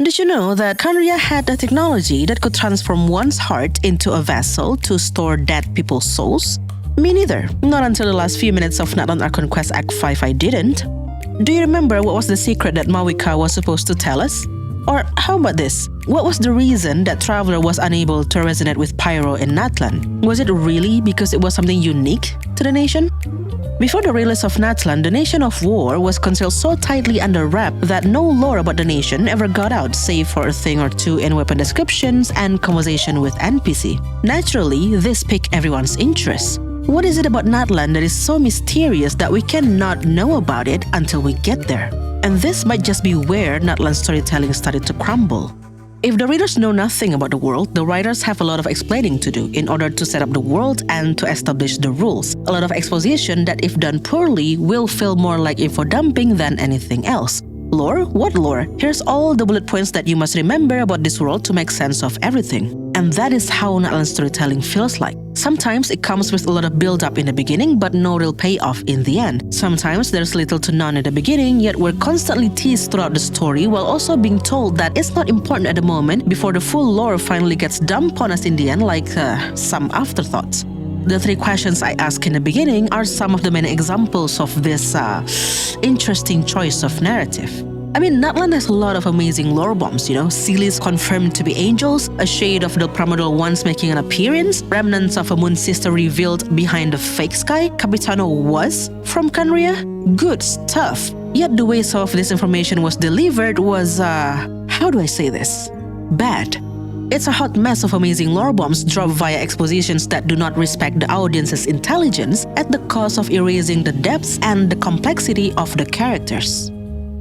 Did you know that Khaenri'ah had a technology that could transform one's heart into a vessel to store dead people's souls? Me neither. Not until the last few minutes of Natlan Archon Quest Act 5 I didn't. Do you remember what was the secret that Mawika was supposed to tell us? Or how about this? What was the reason that Traveler was unable to resonate with Pyro in Natlan? Was it really because it was something unique to the nation? Before the release of Natlan, the Nation of War was concealed so tightly under wrap that no lore about the nation ever got out save for a thing or two in weapon descriptions and conversation with NPC. Naturally, this piqued everyone's interest. What is it about Natlan that is so mysterious that we cannot know about it until we get there? And this might just be where Natlan's storytelling started to crumble. If the readers know nothing about the world, the writers have a lot of explaining to do in order to set up the world and to establish the rules. A lot of exposition that, if done poorly, will feel more like info dumping than anything else. Lore? What lore? Here's all the bullet points that you must remember about this world to make sense of everything. And that is how Natlan's storytelling feels like. Sometimes it comes with a lot of build-up in the beginning, but no real payoff in the end. Sometimes there's little to none in the beginning, yet we're constantly teased throughout the story while also being told that it's not important at the moment before the full lore finally gets dumped on us in the end like some afterthoughts. The three questions I ask in the beginning are some of the many examples of this interesting choice of narrative. I mean, Natlan has a lot of amazing lore bombs, Seelies confirmed to be angels, a shade of the primordial ones making an appearance, remnants of a moon sister revealed behind the fake sky. Capitano was from Khaenri'ah. Good stuff. Yet the way some of this information was delivered was, how do I say this? Bad. It's a hot mess of amazing lore bombs dropped via expositions that do not respect the audience's intelligence at the cost of erasing the depths and the complexity of the characters.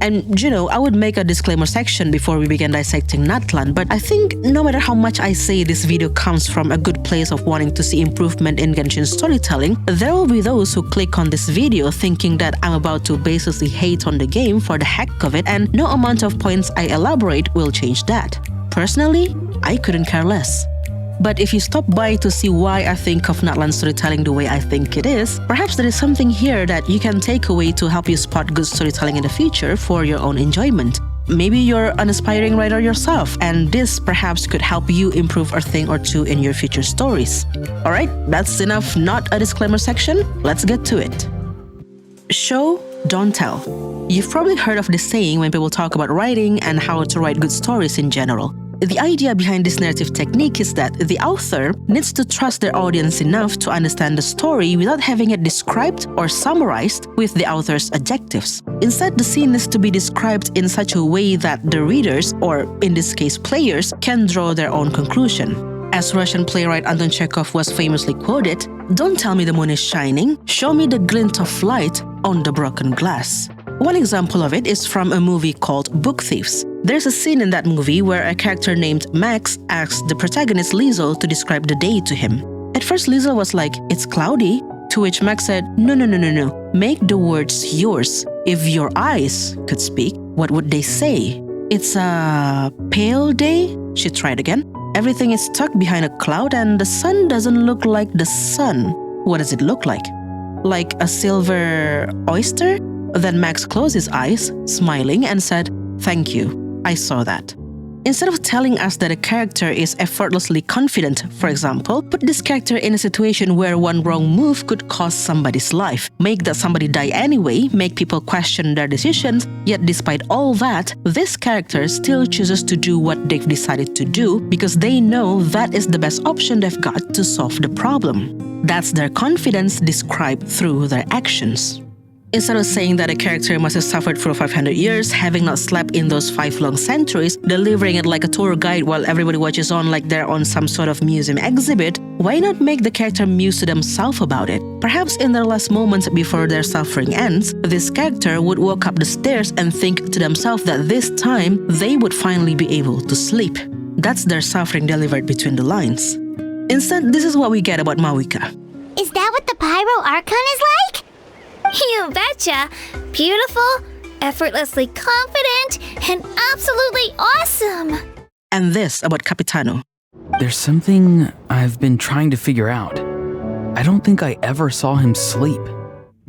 And I would make a disclaimer section before we begin dissecting Natlan, but I think no matter how much I say this video comes from a good place of wanting to see improvement in Genshin storytelling, there will be those who click on this video thinking that I'm about to basically hate on the game for the heck of it, and no amount of points I elaborate will change that. Personally, I couldn't care less. But if you stop by to see why I think of Natlan storytelling the way I think it is, perhaps there is something here that you can take away to help you spot good storytelling in the future for your own enjoyment. Maybe you're an aspiring writer yourself, and this perhaps could help you improve a thing or two in your future stories. Alright, that's enough, not a disclaimer section. Let's get to it. Show, don't tell. You've probably heard of this saying when people talk about writing and how to write good stories in general. The idea behind this narrative technique is that the author needs to trust their audience enough to understand the story without having it described or summarized with the author's adjectives. Instead, the scene needs to be described in such a way that the readers, or in this case players, can draw their own conclusion. As Russian playwright Anton Chekhov was famously quoted, "Don't tell me the moon is shining, show me the glint of light on the broken glass." One example of it is from a movie called Book Thieves. There's a scene in that movie where a character named Max asks the protagonist Liesl to describe the day to him. At first Liesl was like, "It's cloudy," to which Max said, No, make the words yours. If your eyes could speak, what would they say? "It's a pale day," she tried again. "Everything is stuck behind a cloud and the sun doesn't look like the sun. What does it look like? Like a silver oyster?" Then Max closed his eyes, smiling, and said, "Thank you, I saw that." Instead of telling us that a character is effortlessly confident, for example, put this character in a situation where one wrong move could cost somebody's life, make that somebody die anyway, make people question their decisions, yet despite all that, this character still chooses to do what they've decided to do because they know that is the best option they've got to solve the problem. That's their confidence described through their actions. Instead of saying that a character must have suffered for 500 years, having not slept in those 5 long centuries, delivering it like a tour guide while everybody watches on like they're on some sort of museum exhibit, why not make the character muse to themselves about it? Perhaps in their last moments before their suffering ends, this character would walk up the stairs and think to themselves that this time they would finally be able to sleep. That's their suffering delivered between the lines. Instead, this is what we get about Mawika. Is that what the Pyro Archon is like? You betcha! Beautiful, effortlessly confident, and absolutely awesome! And this about Capitano. There's something I've been trying to figure out. I don't think I ever saw him sleep.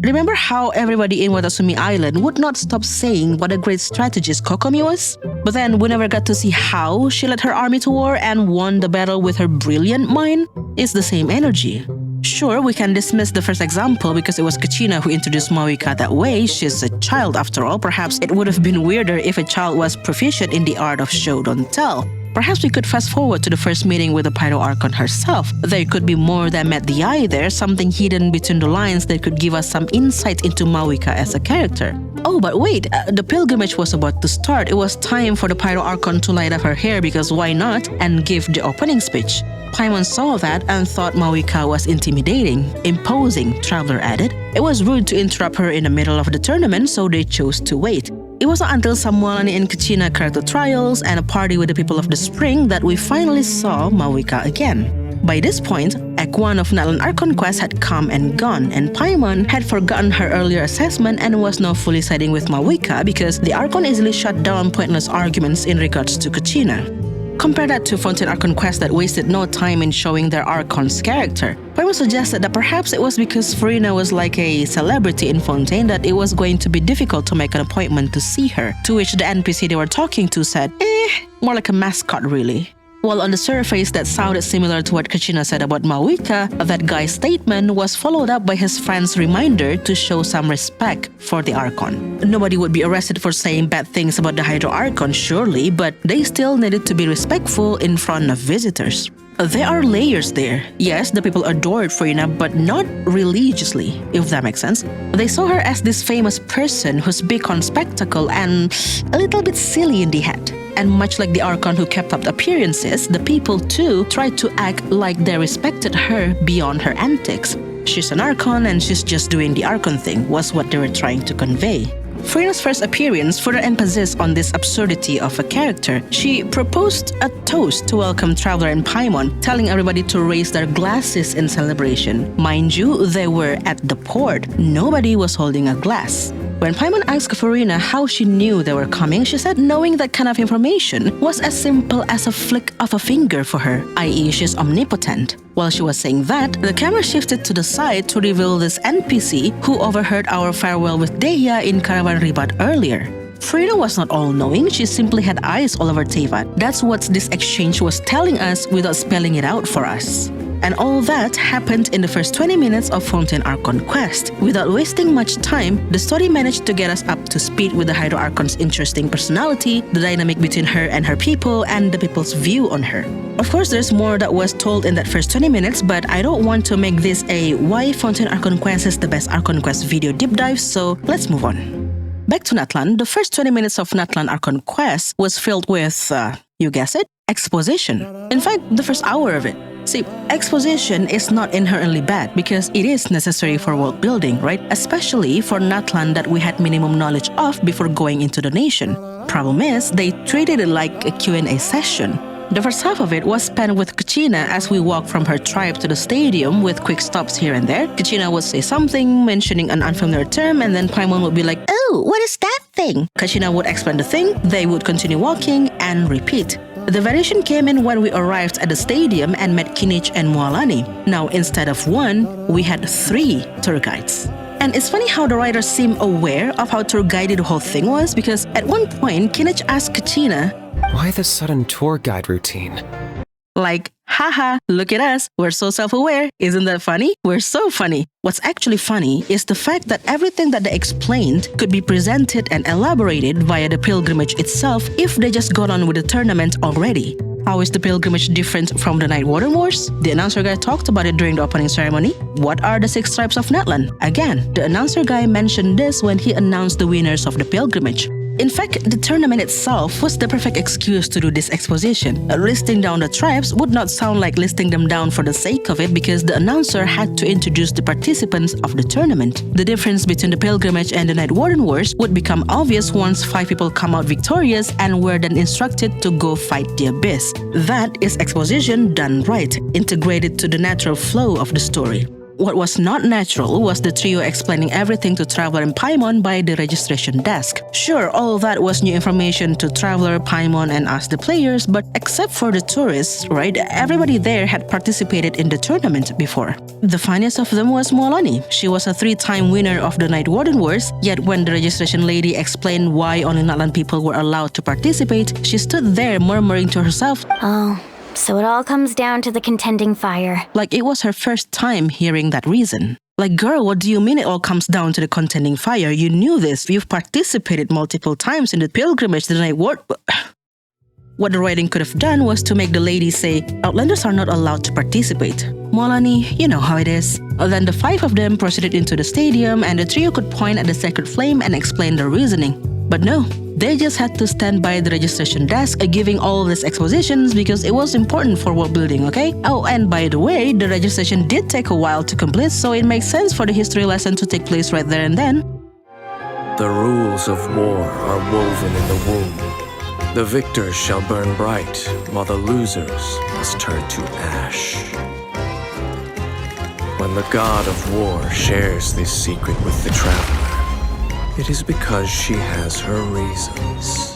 Remember how everybody in Watasumi Island would not stop saying what a great strategist Kokomi was? But then we never got to see how she led her army to war and won the battle with her brilliant mind? It's the same energy. Sure, we can dismiss the first example because it was Kuchina who introduced Mawika that way. She's a child after all. Perhaps it would have been weirder if a child was proficient in the art of show don't tell. Perhaps we could fast forward to the first meeting with the Pyro Archon herself. There could be more than met the eye there, something hidden between the lines that could give us some insight into Mawika as a character. Oh, but wait, the pilgrimage was about to start. It was time for the Pyro Archon to light up her hair because why not, and give the opening speech. Paimon saw that and thought Mawika was intimidating, imposing, Traveler added. It was rude to interrupt her in the middle of the tournament, so they chose to wait. It was not until someone in Kuchina character trials and a party with the people of the spring that we finally saw Mawika again. By this point, Act 1 of Natlan Archon Quest had come and gone, and Paimon had forgotten her earlier assessment and was now fully siding with Mawika because the Archon easily shut down pointless arguments in regards to Kuchina. Compare that to Fontaine Archon Quest that wasted no time in showing their Archon's character. Paimon suggested that perhaps it was because Furina was like a celebrity in Fontaine that it was going to be difficult to make an appointment to see her, to which the NPC they were talking to said, more like a mascot really. While on the surface that sounded similar to what Kuchina said about Mawika, that guy's statement was followed up by his friend's reminder to show some respect for the Archon. Nobody would be arrested for saying bad things about the Hydro Archon, surely, but they still needed to be respectful in front of visitors. There are layers there. Yes, the people adored Furina, but not religiously, if that makes sense. They saw her as this famous person who's big on spectacle and a little bit silly in the head. And much like the Archon who kept up the appearances, the people too tried to act like they respected her beyond her antics. She's an Archon and she's just doing the Archon thing, was what they were trying to convey. Furina's first appearance further emphasized on this absurdity of a character. She proposed a toast to welcome Traveler and Paimon, telling everybody to raise their glasses in celebration. Mind you, they were at the port. Nobody was holding a glass. When Paimon asked Furina how she knew they were coming, she said knowing that kind of information was as simple as a flick of a finger for her, i.e. she's omnipotent. While she was saying that, the camera shifted to the side to reveal this NPC who overheard our farewell with Deya in Caravan Ribat earlier. Furina was not all-knowing, she simply had eyes all over Teyvat. That's what this exchange was telling us without spelling it out for us. And all that happened in the first 20 minutes of Fontaine Archon Quest. Without wasting much time, the story managed to get us up to speed with the Hydro Archon's interesting personality, the dynamic between her and her people, and the people's view on her. Of course, there's more that was told in that first 20 minutes, but I don't want to make this a why Fontaine Archon Quest is the best Archon Quest video deep dive, so let's move on. Back to Natlan, the first 20 minutes of Natlan Archon Quest was filled with, you guess it, exposition. In fact, the first hour of it. See, exposition is not inherently bad because it is necessary for world building, right? Especially for Natlan that we had minimum knowledge of before going into the nation. Problem is, they treated it like a Q&A session. The first half of it was spent with Kuchina as we walked from her tribe to the stadium with quick stops here and there. Kuchina would say something, mentioning an unfamiliar term, and then Paimon would be like, "Oh, what is that thing?" Kuchina would explain the thing, they would continue walking, and repeat. The variation came in when we arrived at the stadium and met Kinich and Mualani. Now, instead of one, we had 3 tour guides. And it's funny how the writers seem aware of how tour guided the whole thing was, because at one point, Kinich asked Kuchina, "Why the sudden tour guide routine?" Like, haha, look at us, we're so self-aware. Isn't that funny? We're so funny. What's actually funny is the fact that everything that they explained could be presented and elaborated via the pilgrimage itself if they just got on with the tournament already. How is the pilgrimage different from the Night Warden Wars? The announcer guy talked about it during the opening ceremony. What are the 6 tribes of Natlan? Again, the announcer guy mentioned this when he announced the winners of the pilgrimage. In fact, the tournament itself was the perfect excuse to do this exposition. Listing down the tribes would not sound like listing them down for the sake of it because the announcer had to introduce the participants of the tournament. The difference between the pilgrimage and the Night Warden Wars would become obvious once 5 people come out victorious and were then instructed to go fight the Abyss. That is exposition done right, integrated to the natural flow of the story. What was not natural was the trio explaining everything to Traveler and Paimon by the registration desk. Sure, all that was new information to Traveler, Paimon, and us the players, but except for the tourists, right, everybody there had participated in the tournament before. The funniest of them was Mualani. She was a 3-time winner of the Night Warden Wars, yet when the registration lady explained why only Natlan people were allowed to participate, she stood there murmuring to herself, Oh, so it all comes down to the contending fire. like it was her first time hearing that reason. Like, girl, what do you mean it all comes down to the contending fire? You knew this. You've participated multiple times in the pilgrimage to the Night Ward. What the writing could have done was to make the lady say, Outlanders are not allowed to participate. Mualani, you know how it is. Then the 5 of them proceeded into the stadium and the trio could point at the sacred flame and explain their reasoning. But no, they just had to stand by the registration desk giving all these expositions because it was important for world building, okay? Oh, and by the way, the registration did take a while to complete, so it makes sense for the history lesson to take place right there and then. The rules of war are woven in the womb. The victors shall burn bright, while the losers must turn to ash. When the god of war shares this secret with the traveler, it is because she has her reasons.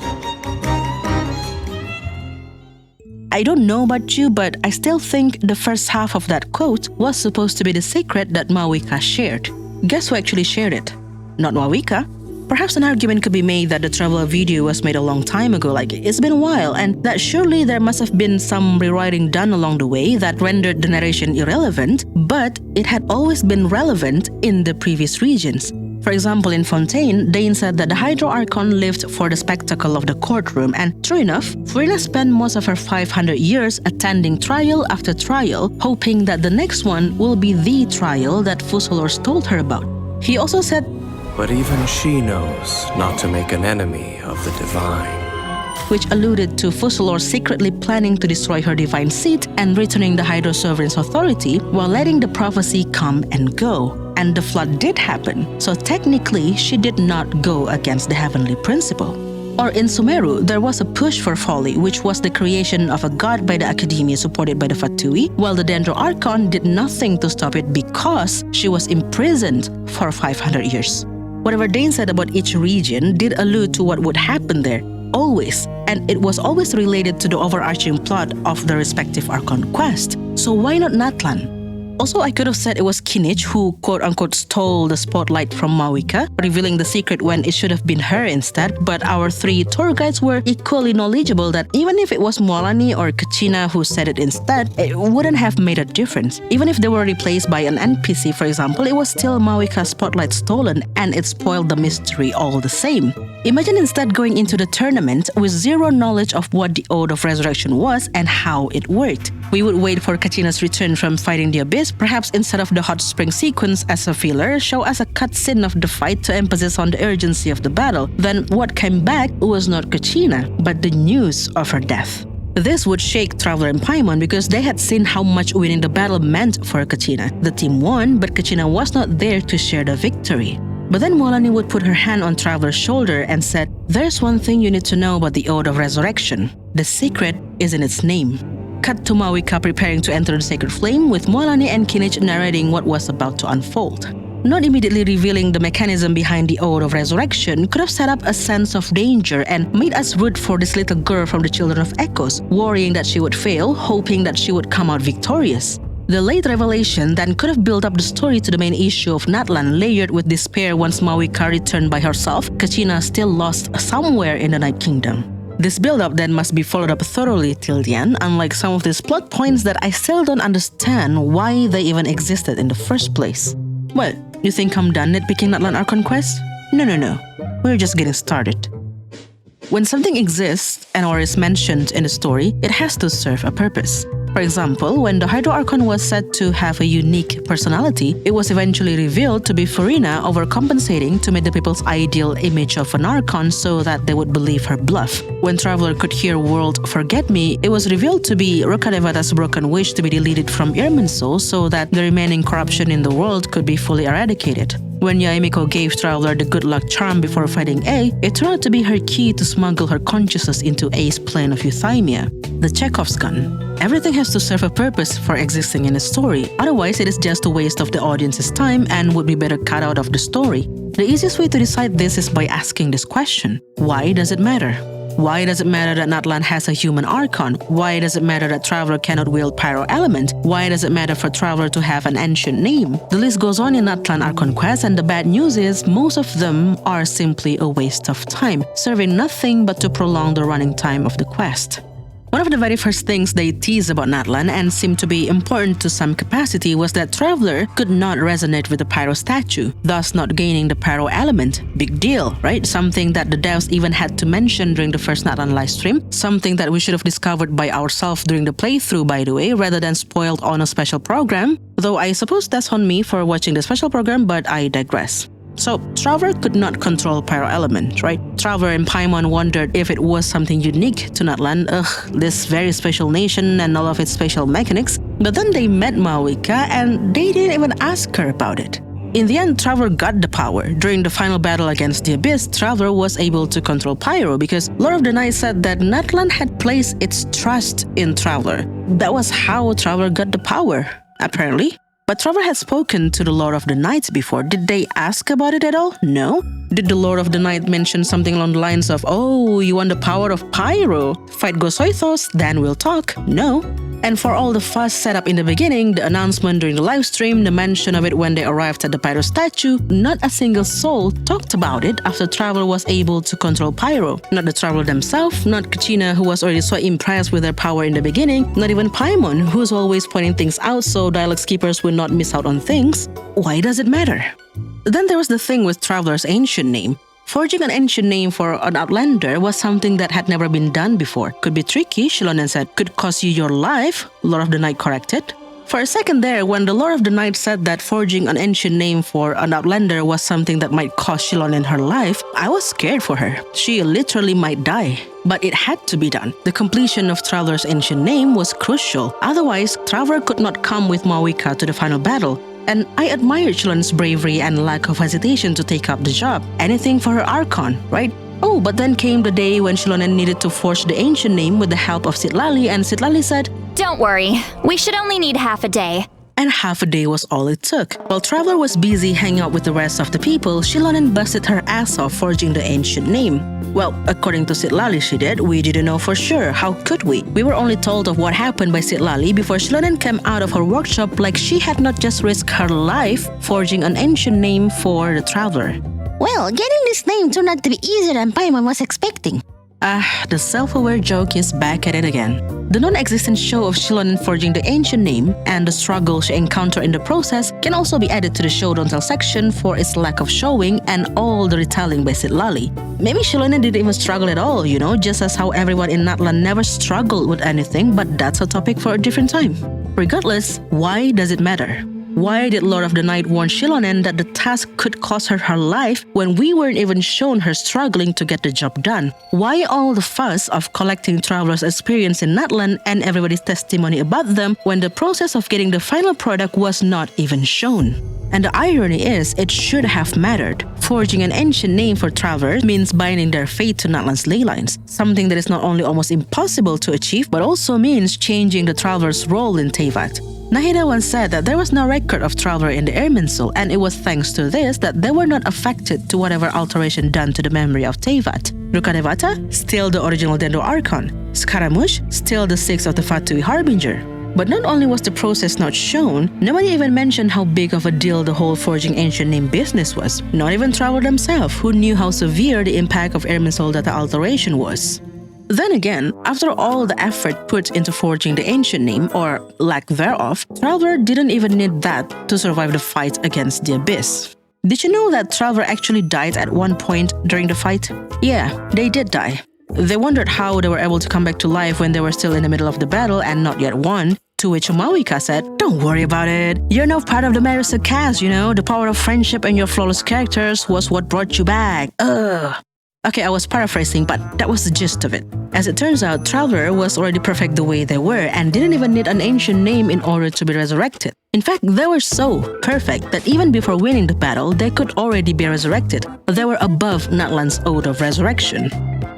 I don't know about you, but I still think the first half of that quote was supposed to be the secret that Mawika shared. Guess who actually shared it? Not Mawika. Perhaps an argument could be made that the Traveler video was made a long time ago, like it's been a while, and that surely there must have been some rewriting done along the way that rendered the narration irrelevant, but it had always been relevant in the previous regions. For example, in Fontaine, Dane said that the Hydro Archon lived for the spectacle of the courtroom, and true enough, Furina spent most of her 500 years attending trial after trial, hoping that the next one will be the trial that Fusholors told her about. He also said, But even she knows not to make an enemy of the divine. which alluded to Fusholor secretly planning to destroy her divine seat and returning the Hydro Sovereign's authority while letting the prophecy come and go. And the flood did happen, so technically she did not go against the heavenly principle. Or in Sumeru, there was a push for folly, which was the creation of a god by the Academia supported by the Fatui, while the Dendro Archon did nothing to stop it because she was imprisoned for 500 years. Whatever Dane said about each region did allude to what would happen there, always, and it was always related to the overarching plot of the respective Archon quest. So why not Natlan? Also, I could have said it was Kinich who quote-unquote stole the spotlight from Mawika, revealing the secret when it should have been her instead, but our 3 tour guides were equally knowledgeable that even if it was Mualani or Kachina who said it instead, it wouldn't have made a difference. Even if they were replaced by an NPC, for example, it was still Mawika's spotlight stolen, and it spoiled the mystery all the same. Imagine instead going into the tournament with zero knowledge of what the Ode of Resurrection was and how it worked. We would wait for Kachina's return from fighting the Abyss, perhaps instead of the hot spring sequence as a filler, show us a cutscene of the fight to emphasize on the urgency of the battle. Then what came back was not Kachina, but the news of her death. This would shake Traveler and Paimon because they had seen how much winning the battle meant for Kachina. The team won, but Kachina was not there to share the victory. But then Mualani would put her hand on Traveler's shoulder and said, "There's one thing you need to know about the Ode of Resurrection. The secret is in its name." Cut to Mawika preparing to enter the sacred flame, with Mualani and Kinich narrating what was about to unfold. Not immediately revealing the mechanism behind the Ode of Resurrection could have set up a sense of danger and made us root for this little girl from the Children of Echoes, worrying that she would fail, hoping that she would come out victorious. The late revelation then could have built up the story to the main issue of Natlan, layered with despair once Mawika returned by herself, Kachina still lost somewhere in the Night Kingdom. This build-up then must be followed up thoroughly till the end, unlike some of these plot points that I still don't understand why they even existed in the first place. What, you think I'm done nitpicking Natlan Archon quest? No. We're just getting started. When something exists and or is mentioned in the story, it has to serve a purpose. For example, when the Hydro Archon was said to have a unique personality, it was eventually revealed to be Furina overcompensating to meet the people's ideal image of an Archon so that they would believe her bluff. When Traveler could hear World Forget Me, it was revealed to be Rukkhadevata's broken wish to be deleted from Irminsul so that the remaining corruption in the world could be fully eradicated. When Yaemiko gave Traveler the good luck charm before fighting A, it turned out to be her key to smuggle her consciousness into A's plane of euthymia. the Chekhov's gun. Everything has to serve a purpose for existing in a story, otherwise it is just a waste of the audience's time and would be better cut out of the story. The easiest way to decide this is by asking this question: why does it matter? Why does it matter that Natlan has a human Archon? Why does it matter that Traveler cannot wield Pyro Element? Why does it matter for Traveler to have an ancient name? The list goes on in Natlan Archon Quest, and the bad news is most of them are simply a waste of time, serving nothing but to prolong the running time of the quest. One of the very first things they teased about Natlan and seemed to be important to some capacity was that Traveler could not resonate with the Pyro statue, thus not gaining the Pyro element. Big deal, right? Something that the devs even had to mention during the first Natlan livestream, something that we should have discovered by ourselves during the playthrough, by the way, rather than spoiled on a special program. Though I suppose that's on me for watching the special program, but I digress. So, Traveler could not control Pyro Element, right? Traveler and Paimon wondered if it was something unique to Natlan, this very special nation and all of its special mechanics. But then they met Maoika and they didn't even ask her about it. In the end, Traveler got the power. During the final battle against the Abyss, Traveler was able to control Pyro because Lord of the Night said that Natlan had placed its trust in Traveler. That was how Traveler got the power, apparently. But Traveler had spoken to the Lord of the Night before. Did they ask about it at all? No. Did the Lord of the Night mention something along the lines of, "Oh, you want the power of Pyro? Fight Gosoithos, then we'll talk"? No. And for all the fuss set up in the beginning, the announcement during the livestream, the mention of it when they arrived at the Pyro statue, not a single soul talked about it after Traveler was able to control Pyro. Not the Traveler themselves, not Kachina, who was already so impressed with their power in the beginning, not even Paimon, who's always pointing things out so Dialogue Skippers will not miss out on things. Why does it matter? Then there was the thing with Traveler's ancient name. Forging an ancient name for an Outlander was something that had never been done before. Could be tricky, Shilonen said. Could cost you your life, Lord of the Night corrected. For a second there, when the Lord of the Night said that forging an ancient name for an Outlander was something that might cost Shilonen her life, I was scared for her. She literally might die. But it had to be done. The completion of Traveler's ancient name was crucial. Otherwise, Traveler could not come with Maoika to the final battle. And I admired Shilonen's bravery and lack of hesitation to take up the job. Anything for her Archon, right? Oh, but then came the day when Shilonen needed to forge the ancient name with the help of Citlali, and Citlali said, "Don't worry, we should only need half a day." And half a day was all it took. While Traveler was busy hanging out with the rest of the people, Shilonen busted her ass off forging the ancient name. Well, according to Citlali she did, we didn't know for sure. How could we? We were only told of what happened by Citlali before Shilonen came out of her workshop like she had not just risked her life forging an ancient name for the Traveler. Well, getting this name turned out to be easier than Paimon was expecting. The self-aware joke is back at it again. The non-existent show of Shilonen forging the ancient name and the struggle she encountered in the process can also be added to the show don't tell section for its lack of showing and all the retelling by Citlali. Maybe Shilonen didn't even struggle at all, just as how everyone in Natlan never struggled with anything, but that's a topic for a different time. Regardless, why does it matter? Why did Lord of the Night warn Shilonen that the task could cost her her life when we weren't even shown her struggling to get the job done? Why all the fuss of collecting Traveler's experience in Natlan and everybody's testimony about them when the process of getting the final product was not even shown? And the irony is, it should have mattered. Forging an ancient name for Traveler means binding their fate to Natlan's ley lines, something that is not only almost impossible to achieve, but also means changing the Traveler's role in Teyvat. Nahida once said that there was no record of Traveler in the Irminsul, and it was thanks to this that they were not affected to whatever alteration done to the memory of Teyvat. Rukkhadevata, still the original Dendro Archon. Scaramouche, still the sixth of the Fatui Harbinger. But not only was the process not shown, nobody even mentioned how big of a deal the whole forging ancient name business was. Not even Traveler themselves, who knew how severe the impact of Irminsul data alteration was. Then again, after all the effort put into forging the ancient name, or lack thereof, Traveler didn't even need that to survive the fight against the Abyss. Did you know that Traveler actually died at one point during the fight? Yeah, they did die. They wondered how they were able to come back to life when they were still in the middle of the battle and not yet won, to which Maoika said, "Don't worry about it. You're now part of the Marisa cast, The power of friendship and your flawless characters was what brought you back. Ugh." Okay, I was paraphrasing, but that was the gist of it. As it turns out, Traveler was already perfect the way they were and didn't even need an ancient name in order to be resurrected. In fact, they were so perfect that even before winning the battle, they could already be resurrected. They were above Natlan's Oath of Resurrection.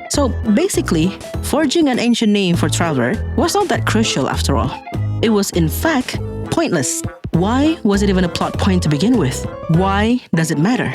So basically, forging an ancient name for Traveler was not that crucial after all. It was in fact pointless. Why was it even a plot point to begin with? Why does it matter?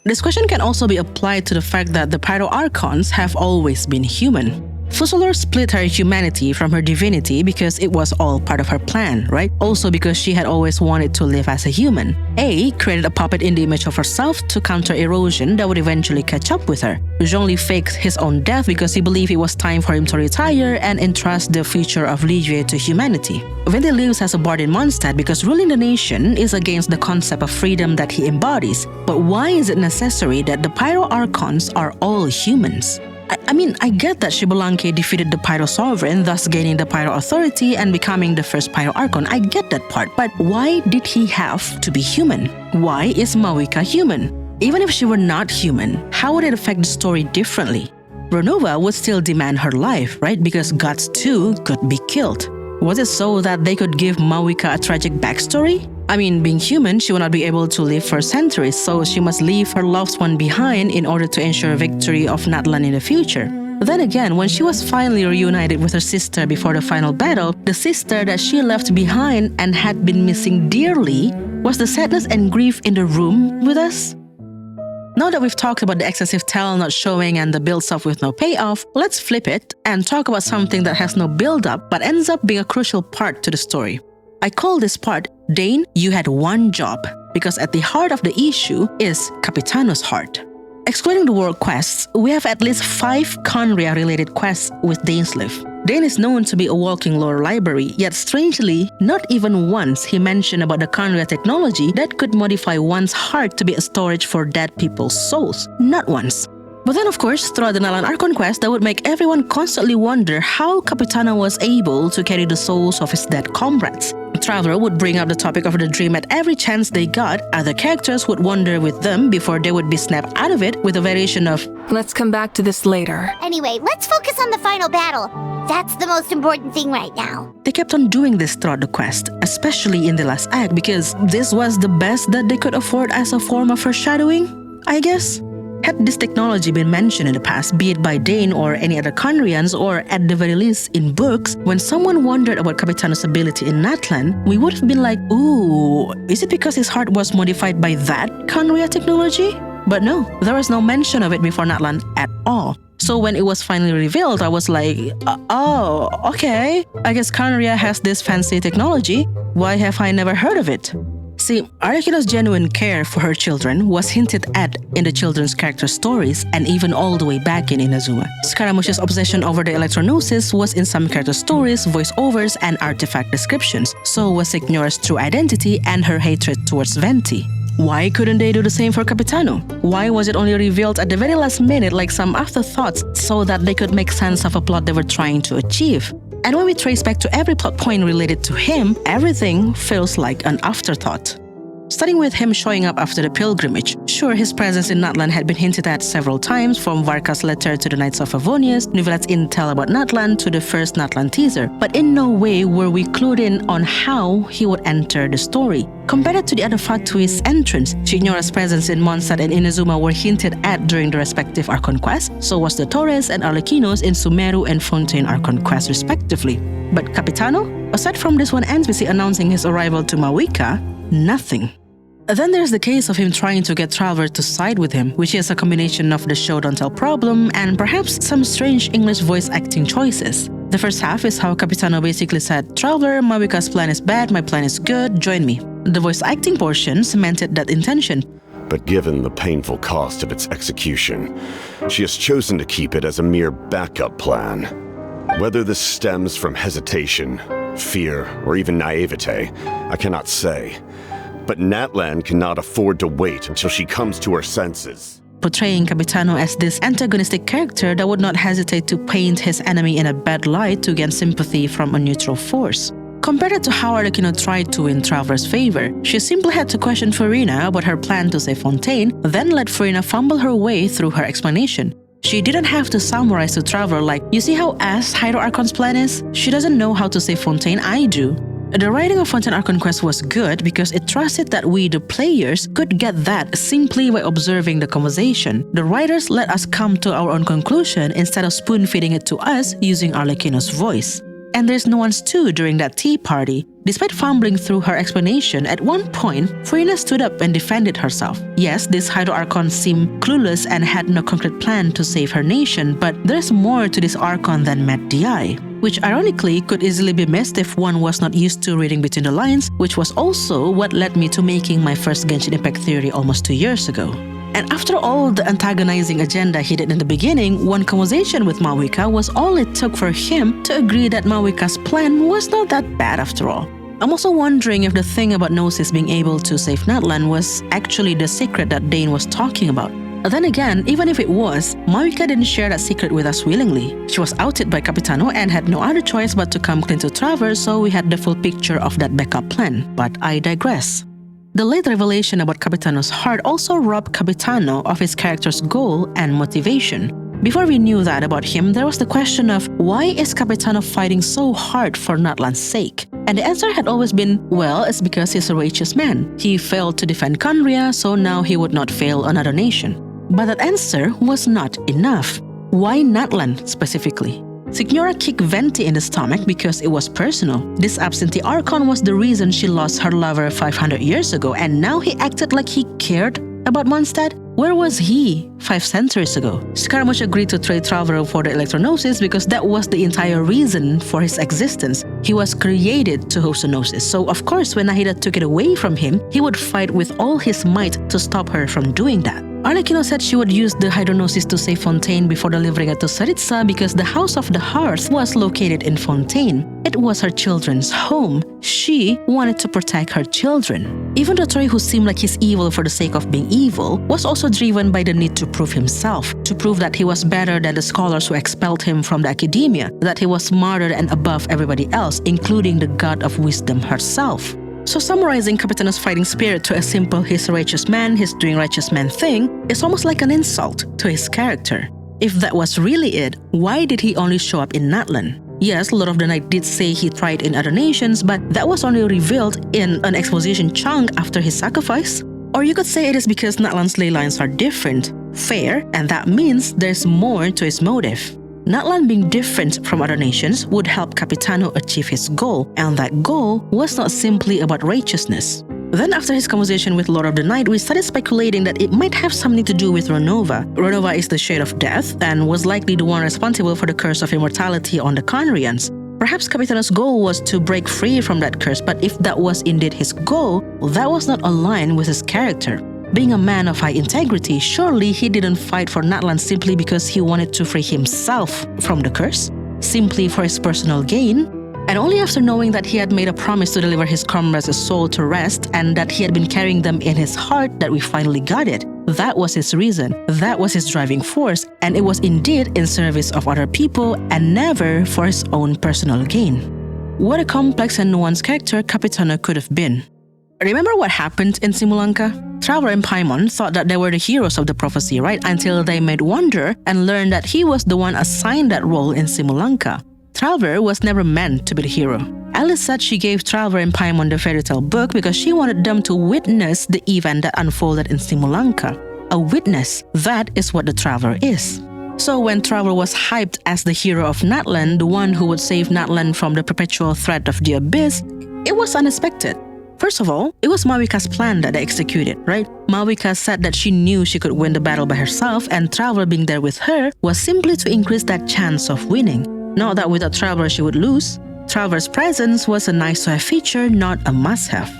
This question can also be applied to the fact that the Pyro Archons have always been human. Fuselor split her humanity from her divinity because it was all part of her plan, right? Also because she had always wanted to live as a human. A created a puppet in the image of herself to counter erosion that would eventually catch up with her. Zhongli faked his own death because he believed it was time for him to retire and entrust the future of Liyue to humanity. Venti lives as a bard in Mondstadt because ruling the nation is against the concept of freedom that he embodies. But why is it necessary that the Pyro Archons are all humans? I get that Xbalanque defeated the Pyro Sovereign, thus gaining the Pyro Authority and becoming the first Pyro Archon. I get that part, but why did he have to be human? Why is Mawika human? Even if she were not human, how would it affect the story differently? Renova would still demand her life, right? Because gods too could be killed. Was it so that they could give Mawika a tragic backstory? Being human, she will not be able to live for centuries, so she must leave her loved one behind in order to ensure victory of Natlan in the future. Then again, when she was finally reunited with her sister before the final battle, the sister that she left behind and had been missing dearly, was the sadness and grief in the room with us? Now that we've talked about the excessive tell not showing and the build-up with no payoff, let's flip it and talk about something that has no build-up but ends up being a crucial part to the story. I call this part, Dane, you had one job, because at the heart of the issue is Capitano's heart. Excluding the world quests, we have at least 5 Khaenri'ah-related quests with Dainsleif. Dane is known to be a walking lore library, yet strangely, not even once he mentioned about the Khaenri'ah technology that could modify one's heart to be a storage for dead people's souls. Not once. But then of course, throughout the Natlan Archon quest, that would make everyone constantly wonder how Capitano was able to carry the souls of his dead comrades. Traveler would bring up the topic of the dream at every chance they got. Other characters would wander with them before they would be snapped out of it with a variation of, "Let's come back to this later." Anyway, let's focus on the final battle. That's the most important thing right now. They kept on doing this throughout the quest, especially in the last act, because this was the best that they could afford as a form of foreshadowing, I guess. Had this technology been mentioned in the past, be it by Dane or any other Khaenri'ahs, or at the very least in books, when someone wondered about Capitano's ability in Natlan, we would have been like, ooh, is it because his heart was modified by that Khaenri'ah technology? But no, there was no mention of it before Natlan at all. So when it was finally revealed, I was like, oh, okay. I guess Khaenri'ah has this fancy technology. Why have I never heard of it? See, Araka's genuine care for her children was hinted at in the children's character stories and even all the way back in Inazuma. Scaramuche's obsession over the Electronausis was in some character stories, voiceovers, and artifact descriptions. So was Signora's true identity and her hatred towards Venti. Why couldn't they do the same for Capitano? Why was it only revealed at the very last minute like some afterthoughts so that they could make sense of a plot they were trying to achieve? And when we trace back to every plot point related to him, everything feels like an afterthought. Starting with him showing up after the pilgrimage. Sure, his presence in Natlan had been hinted at several times, from Varka's letter to the Knights of Favonius, Neuvillotte's intel about Natlan to the first Natlan teaser, but in no way were we clued in on how he would enter the story. Compared to the other Fatui's entrance, Signora's presence in Mondstadt and Inazuma were hinted at during the respective Archon quests, so was the Torres and Arlekinos in Sumeru and Fontaine Archon quests respectively. But Capitano? Aside from this one NPC announcing his arrival to Mawika, nothing. Then there's the case of him trying to get Traveler to side with him, which is a combination of the show don't tell problem and perhaps some strange English voice acting choices. The first half is how Capitano basically said, Traveler, Mawika's plan is bad, my plan is good, join me. The voice acting portion cemented that intention. But given the painful cost of its execution, she has chosen to keep it as a mere backup plan. Whether this stems from hesitation, fear, or even naivete, I cannot say. But Natlan cannot afford to wait until she comes to her senses. Portraying Capitano as this antagonistic character that would not hesitate to paint his enemy in a bad light to gain sympathy from a neutral force. Compared to how Arlecchino tried to win Traveler's favor, she simply had to question Furina about her plan to save Fontaine, then let Furina fumble her way through her explanation. She didn't have to summarize to Traveler like, you see how ass Hydro Archon's plan is? She doesn't know how to save Fontaine, I do. The writing of Fontaine Archon Quest was good because it trusted that we, the players, could get that simply by observing the conversation. The writers let us come to our own conclusion instead of spoon-feeding it to us using Arlecchino's voice. And there's nuance too during that tea party. Despite fumbling through her explanation, at one point, Furina stood up and defended herself. Yes, this Hydro Archon seemed clueless and had no concrete plan to save her nation, but there's more to this Archon than met the eye, which ironically could easily be missed if one was not used to reading between the lines, which was also what led me to making my first Genshin Impact theory almost 2 years ago. And after all the antagonizing agenda he did in the beginning, one conversation with Mawika was all it took for him to agree that Mawika's plan was not that bad after all. I'm also wondering if the thing about Gnosis being able to save Natlan was actually the secret that Dane was talking about. Then again, even if it was, Mawika didn't share that secret with us willingly. She was outed by Capitano and had no other choice but to come clean to Travers, so we had the full picture of that backup plan. But I digress. The late revelation about Capitano's heart also robbed Capitano of his character's goal and motivation. Before we knew that about him, there was the question of why is Capitano fighting so hard for Natlan's sake? And the answer had always been, well, it's because he's a righteous man. He failed to defend Khaenri'ah, so now he would not fail another nation. But that answer was not enough. Why Natlan specifically? Signora kicked Venti in the stomach because it was personal. This absentee Archon was the reason she lost her lover 500 years ago, and now he acted like he cared about Mondstadt? Where was he 5 centuries ago? Scaramouche agreed to trade Traveler for the Electro-Gnosis because that was the entire reason for his existence. He was created to host a Gnosis, so of course when Nahida took it away from him, he would fight with all his might to stop her from doing that. Arlecchino said she would use the Hydro-Gnosis to save Fontaine before delivering it to Tsaritsa because the House of the Hearth was located in Fontaine. It was her children's home. She wanted to protect her children. Even Dotori, who seemed like he's evil for the sake of being evil, was also driven by the need to prove himself, to prove that he was better than the scholars who expelled him from the academia, that he was smarter and above everybody else, including the God of Wisdom herself. So summarizing Capitano's fighting spirit to a simple he's a righteous man, he's doing righteous man thing is almost like an insult to his character. If that was really it, why did he only show up in Natlan? Yes, Lord of the Night did say he tried in other nations, but that was only revealed in an exposition chunk after his sacrifice. Or you could say it is because Natlan's ley lines are different, fair, and that means there's more to his motive. Natlan being different from other nations would help Capitano achieve his goal, and that goal was not simply about righteousness. Then after his conversation with Lord of the Night, we started speculating that it might have something to do with Renova. Renova is the shade of death and was likely the one responsible for the curse of immortality on the Khaenri'ahns. Perhaps Capitano's goal was to break free from that curse, but if that was indeed his goal, that was not aligned with his character. Being a man of high integrity, surely he didn't fight for Natlan simply because he wanted to free himself from the curse, simply for his personal gain. And only after knowing that he had made a promise to deliver his comrade's soul to rest and that he had been carrying them in his heart that we finally got it. That was his reason, that was his driving force, and it was indeed in service of other people and never for his own personal gain. What a complex and nuanced character Capitano could have been. Remember what happened in Simulanka? Traveler and Paimon thought that they were the heroes of the prophecy, right? Until they met Wander and learned that he was the one assigned that role in Simulanka. Traveler was never meant to be the hero. Alice said she gave Traveler and Paimon the fairy tale book because she wanted them to witness the event that unfolded in Simulanka. A witness, that is what the Traveler is. So when Traveler was hyped as the hero of Natlan, the one who would save Natlan from the perpetual threat of the Abyss, it was unexpected. First of all, it was Mawika's plan that they executed, right? Mawika said that she knew she could win the battle by herself, and Traveler being there with her was simply to increase that chance of winning. Not that without Traveler she would lose. Traveler's presence was a nice-to-have feature, not a must-have.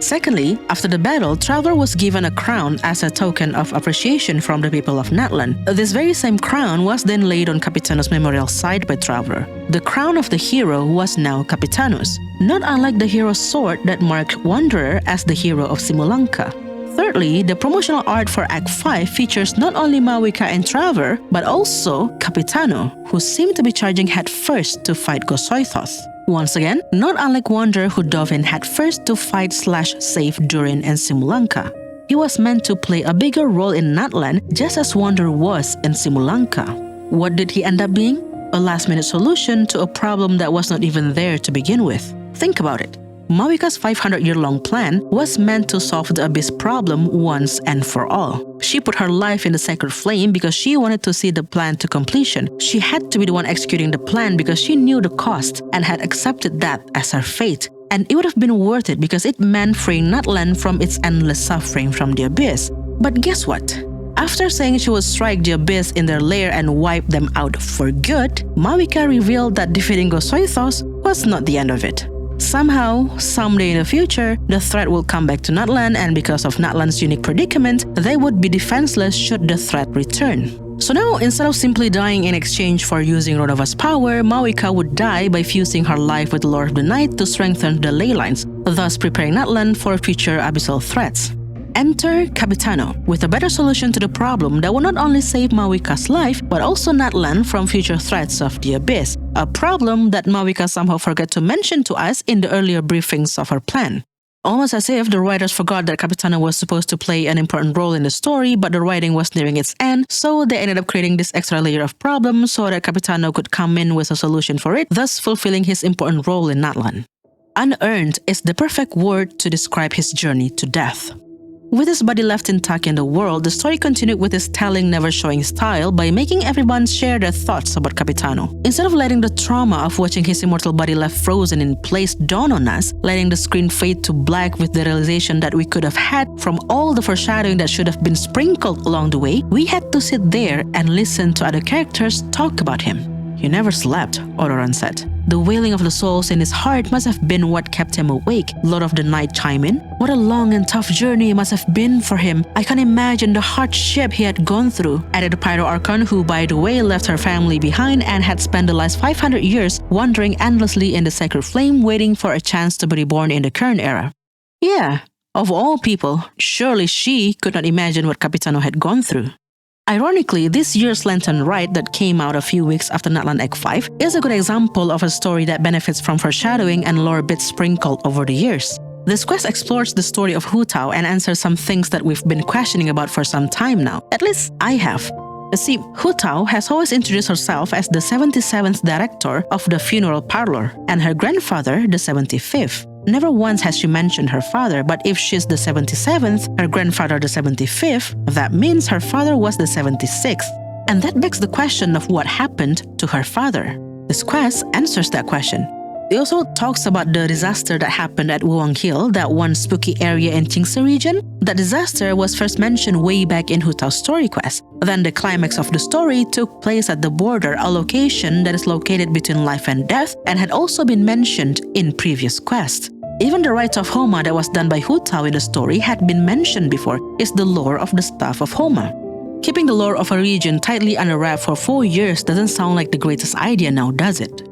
Secondly, after the battle, Traveler was given a crown as a token of appreciation from the people of Natlan. This very same crown was then laid on Capitano's memorial site by Traveler. The crown of the hero was now Capitano's, not unlike the hero's sword that marked Wanderer as the hero of Simulanka. Thirdly, the promotional art for Act 5 features not only Mawika and Traveler, but also Capitano, who seemed to be charging headfirst to fight Gosoithos. Once again, not unlike Wanderer who dove in headfirst to fight/save Durin and Simulanka. He was meant to play a bigger role in Natlan just as Wanderer was in Simulanka. What did he end up being? A last-minute solution to a problem that was not even there to begin with. Think about it. Mawika's 500-year-long plan was meant to solve the Abyss problem once and for all. She put her life in the sacred flame because she wanted to see the plan to completion. She had to be the one executing the plan because she knew the cost and had accepted that as her fate. And it would have been worth it because it meant freeing Natlan from its endless suffering from the Abyss. But guess what? After saying she would strike the Abyss in their lair and wipe them out for good, Mawika revealed that defeating Gosoithos was not the end of it. Somehow, someday in the future, the threat will come back to Natlan, and because of Natlan's unique predicament, they would be defenseless should the threat return. So now, instead of simply dying in exchange for using Rhodova's power, Mawika would die by fusing her life with the Lord of the Night to strengthen the ley lines, thus preparing Natlan for future abyssal threats. Enter Capitano, with a better solution to the problem that will not only save Mawika's life, but also Natlan from future threats of the Abyss, a problem that Mawika somehow forgot to mention to us in the earlier briefings of her plan. Almost as if the writers forgot that Capitano was supposed to play an important role in the story, but the writing was nearing its end, so they ended up creating this extra layer of problems so that Capitano could come in with a solution for it, thus fulfilling his important role in Natlan. Unearned is the perfect word to describe his journey to death. With his body left intact in the world, the story continued with his telling, never showing style by making everyone share their thoughts about Capitano. Instead of letting the trauma of watching his immortal body left frozen in place dawn on us, letting the screen fade to black with the realization that we could have had from all the foreshadowing that should have been sprinkled along the way, we had to sit there and listen to other characters talk about him. "He never slept," Ororon said. The wailing of the souls in his heart must have been what kept him awake. Lord of the Night chimed in. "What a long and tough journey it must have been for him. I can't imagine the hardship he had gone through," added the Pyro Archon, who by the way left her family behind and had spent the last 500 years wandering endlessly in the sacred flame waiting for a chance to be reborn in the current era. Yeah, of all people, surely she could not imagine what Capitano had gone through. Ironically, this year's Lantern Rite that came out a few weeks after Natlan Act 5 is a good example of a story that benefits from foreshadowing and lore bits sprinkled over the years. This quest explores the story of Hu Tao and answers some things that we've been questioning about for some time now. At least I have. See, Hu Tao has always introduced herself as the 77th director of the funeral parlor and her grandfather the 75th. Never once has she mentioned her father, but if she's the 77th, her grandfather the 75th, that means her father was the 76th. And that begs the question of what happened to her father. This quest answers that question. It also talks about the disaster that happened at Wuang Hill, that one spooky area in Qingce region. That disaster was first mentioned way back in Hu Tao's story quest. Then the climax of the story took place at the border, a location that is located between life and death and had also been mentioned in previous quests. Even the rites of Homa that was done by Hu Tao in the story had been mentioned before, is the lore of the Staff of Homa. Keeping the lore of a region tightly under wrap for 4 years doesn't sound like the greatest idea now, does it?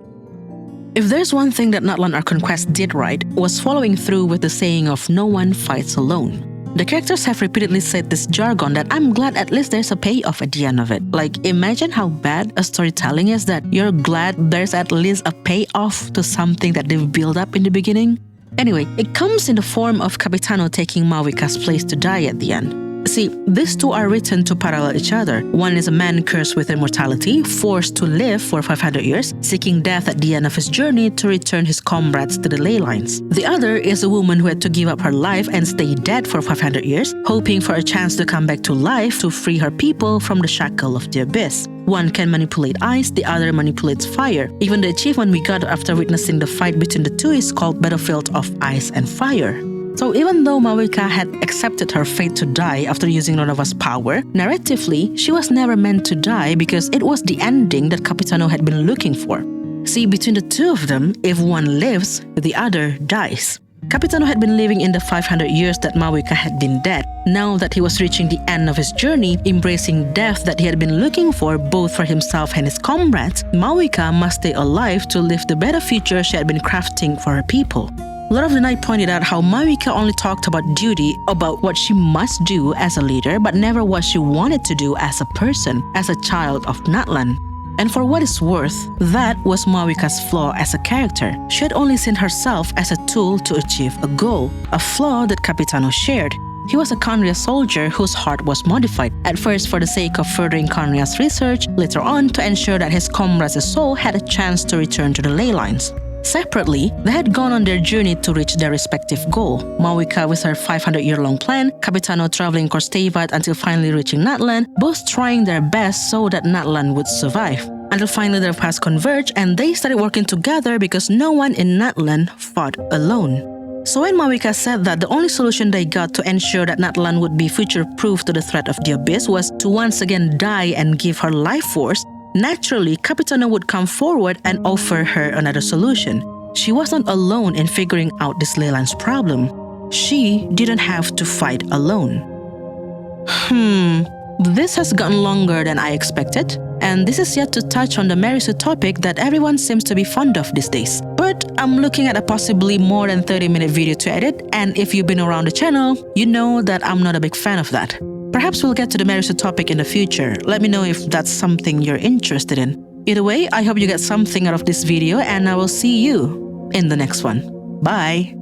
If there's one thing that Natlan Archon Quest did right, was following through with the saying of "no one fights alone." The characters have repeatedly said this jargon that I'm glad at least there's a payoff at the end of it. Like, imagine how bad a storytelling is that you're glad there's at least a payoff to something that they've built up in the beginning. Anyway, it comes in the form of Capitano taking Mawika's place to die at the end. See, these two are written to parallel each other. One is a man cursed with immortality, forced to live for 500 years, seeking death at the end of his journey to return his comrades to the ley lines. The other is a woman who had to give up her life and stay dead for 500 years, hoping for a chance to come back to life to free her people from the shackle of the Abyss. One can manipulate ice, the other manipulates fire. Even the achievement we got after witnessing the fight between the two is called Battlefield of Ice and Fire. So even though Mawika had accepted her fate to die after using Rhodova's power, narratively, she was never meant to die because it was the ending that Capitano had been looking for. See, between the two of them, if one lives, the other dies. Capitano had been living in the 500 years that Mawika had been dead. Now that he was reaching the end of his journey, embracing death that he had been looking for both for himself and his comrades, Mawika must stay alive to live the better future she had been crafting for her people. Lord of the Night pointed out how Mawika only talked about duty, about what she must do as a leader, but never what she wanted to do as a person, as a child of Natlan. And for what it's worth, that was Mawika's flaw as a character. She had only seen herself as a tool to achieve a goal, a flaw that Capitano shared. He was a Khaenri'ah soldier whose heart was modified, at first for the sake of furthering Khaenri'ah's research, later on to ensure that his comrades' soul had a chance to return to the ley lines. Separately, they had gone on their journey to reach their respective goal. Mawika with her 500-year-long plan, Capitano traveling Korstevat until finally reaching Natlan, both trying their best so that Natlan would survive. Until finally their paths converged and they started working together because no one in Natlan fought alone. So when Mawika said that the only solution they got to ensure that Natlan would be future-proof to the threat of the Abyss was to once again die and give her life force, naturally, Capitano would come forward and offer her another solution. She wasn't alone in figuring out this Leyland's problem. She didn't have to fight alone. This has gotten longer than I expected, and this is yet to touch on the Mary-Sue topic that everyone seems to be fond of these days. But I'm looking at a possibly more than 30-minute video to edit, and if you've been around the channel, you know that I'm not a big fan of that. Perhaps we'll get to the Mary-Sue topic in the future. Let me know if that's something you're interested in. Either way, I hope you get something out of this video, and I will see you in the next one. Bye!